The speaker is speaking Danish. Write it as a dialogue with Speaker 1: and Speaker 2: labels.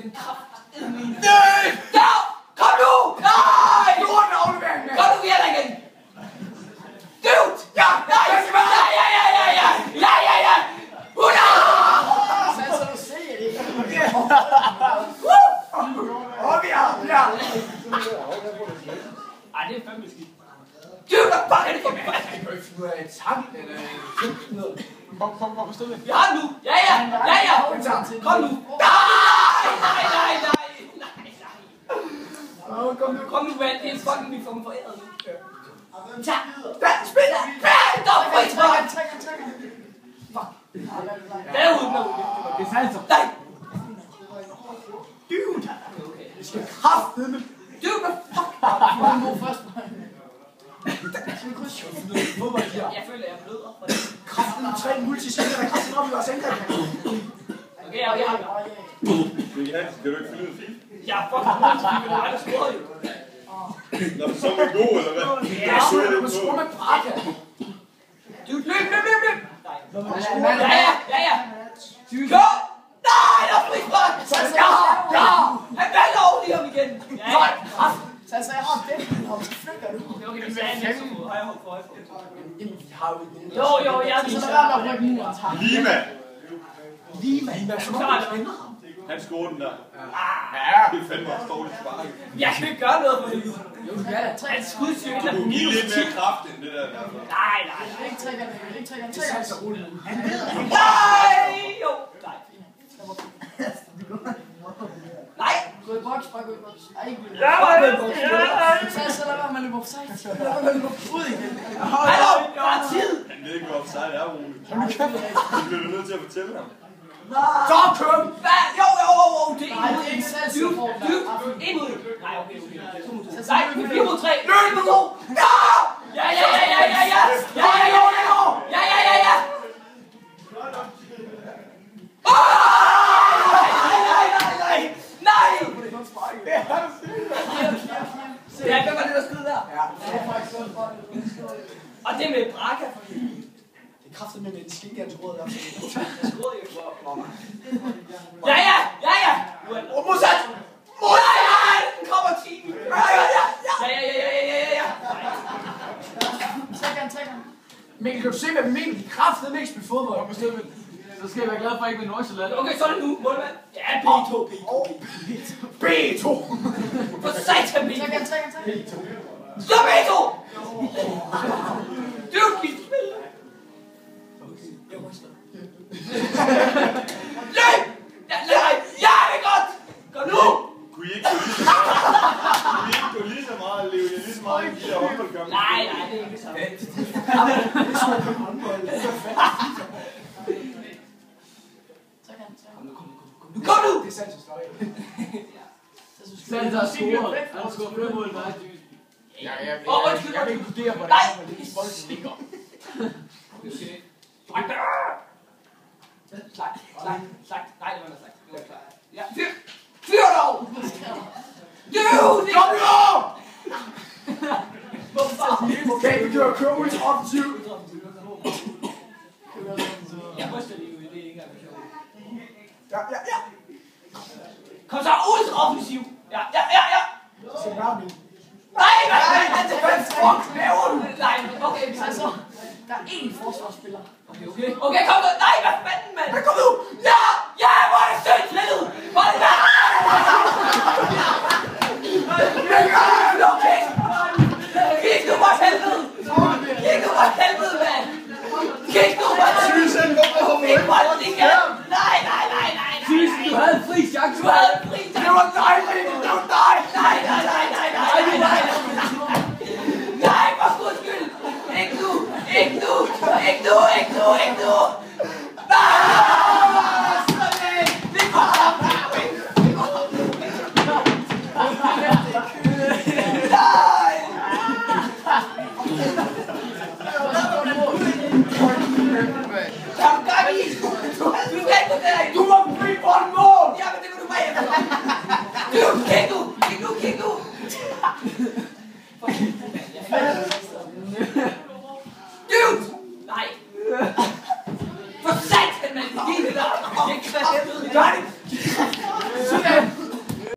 Speaker 1: den kraft.
Speaker 2: Nej!
Speaker 1: Ja! Kom nu! Nej!
Speaker 2: Lort aflevering, mand!
Speaker 1: Kom nu, vi er der igen! Dude! Ja! Nej! Ja! Hurra!
Speaker 3: Så du ser det.
Speaker 2: Og vi er her!
Speaker 1: Ej, det er fandme skidt. Dude, hvad fuck er det for mig?
Speaker 2: Jeg kan ikke finde ud af en tank eller noget. Hvor stod det?
Speaker 1: Vi har den nu! Ja! Kom nu! Nej! Kom nu, mand! Det er fucking vi får dem foræret nu. Tag! Spil! Stop! Fuck! Derude!
Speaker 2: Det er sandt.
Speaker 1: Nej!
Speaker 2: Dude! Det skal kraftedeme.
Speaker 1: Dude, hvad fuck?
Speaker 3: Hvor god først?
Speaker 1: Jeg føler, jeg bløder for det.
Speaker 2: Kraftedeme 3 multispillere, der kraften op i vores angreb.
Speaker 1: Okay, jeg
Speaker 4: Skal du ikke fylde en fil?
Speaker 1: Ja, fuck, det er der scoret jo.
Speaker 4: Nå, så er vi gode, eller hvad?
Speaker 2: Ja, så er det på skrumme brække.
Speaker 1: Dude, løb!
Speaker 3: Nej.
Speaker 1: Ja! Go! Nej, der er frispark! Ja! Han valgte over lige ham igen. Ja.
Speaker 3: Så jeg har det. Og så flykker du.
Speaker 1: Det er okay, det er en på højre hånd for højre.
Speaker 2: Vi har jo ikke
Speaker 1: Jo, jeg
Speaker 3: Så lad være med at rykke muren.
Speaker 4: Lima!
Speaker 2: så meget spændende.
Speaker 4: Han scorede den der.
Speaker 2: Ja.
Speaker 4: Det er fandme også dårligt spark.
Speaker 1: Jeg kan ikke gøre noget for helvede.
Speaker 3: Jo, du kan da.
Speaker 1: Han skudsyg ind
Speaker 4: Du
Speaker 1: på
Speaker 4: kunne give
Speaker 1: minus
Speaker 4: lidt
Speaker 1: 10.
Speaker 4: mere kraft end det der.
Speaker 1: Nej.
Speaker 3: Ikke 3 gange. Ikke 3 gange.
Speaker 2: Det er så roligt.
Speaker 1: Nej! Jo. Nej.
Speaker 3: Gå i boks, bare gå i boks. Ej, ikke
Speaker 1: Ja!
Speaker 3: Så lad være med at løbe offside. Ud igen.
Speaker 1: Hallo, der er tid.
Speaker 4: Han ved ikke, hvad offside er, Rune. Det bliver du nødt til at fortælle ham.
Speaker 2: Så kør vi.
Speaker 1: Hvad? Jo, det er
Speaker 3: Nej, det er ikke selv, så får den der.
Speaker 1: Ind mod. Nej, okay. 2 mod 2. Nej, 4 mod 3. Løb mod 2. Ja! Nej! Ja, hvad var det, der skød der? Og det med Braga.
Speaker 2: Det er kraftigt med en skinkegansråd der.
Speaker 1: Ja!
Speaker 2: Og modsat!
Speaker 1: Den kommer 10. Ja.
Speaker 3: 3 gange.
Speaker 2: Mikkel, kan du se, hvad vi mener? De kraftede mest med fodbold.
Speaker 5: Så skal jeg være glad for, at ikke med Nordsjælland.
Speaker 1: Okay, så er det nu, målmand. Ja, B2.
Speaker 2: B2!
Speaker 1: For satan, B2.
Speaker 3: 3 gange.
Speaker 1: Så B2! Dude, vi spiller. Løb! Ja, det er godt! Gå nu!
Speaker 4: Kunne I ikke gå lige så meget, leve lige så meget i de der håndboldkampe?
Speaker 1: Nej, det er ikke det samme. Kom nu!
Speaker 2: Det er sandt, så slår jeg.
Speaker 5: Sandt har scoret. Han scorer flere mål, der er dybt.
Speaker 2: Jeg vil ikke vurdere, hvordan det bolden ligger.
Speaker 1: Okay. Slag. Nej, det var noget slag. Det var klart. Ja, fyr dog! Dude!
Speaker 2: Kom nu!
Speaker 1: Hvorfor?
Speaker 2: Okay, vi kører køre ultra offensiv.
Speaker 1: Jeg ryster lige ud, det er ikke engang sjovt.
Speaker 2: Ja.
Speaker 1: Kom så, ultra offensiv! Ja.
Speaker 2: Se bare min.
Speaker 1: Nej, hvad fuck laver du? Nej, okay, vi
Speaker 3: Altså, der er én forsvarsspiller.
Speaker 1: Okay, kom nu! Nej, hvad fanden, mand?
Speaker 2: Kom nu!
Speaker 1: Ja, hvor er det sødt, Flittet! Hvor er det der? Kig nu for helvede! Mand! Kig nu for helvede! Fik bolden igen! Nej!
Speaker 5: Thyssen, du havde en fri chance.
Speaker 1: Du havde en fri chance!
Speaker 2: Det var dig, Mikkel! Det var dig!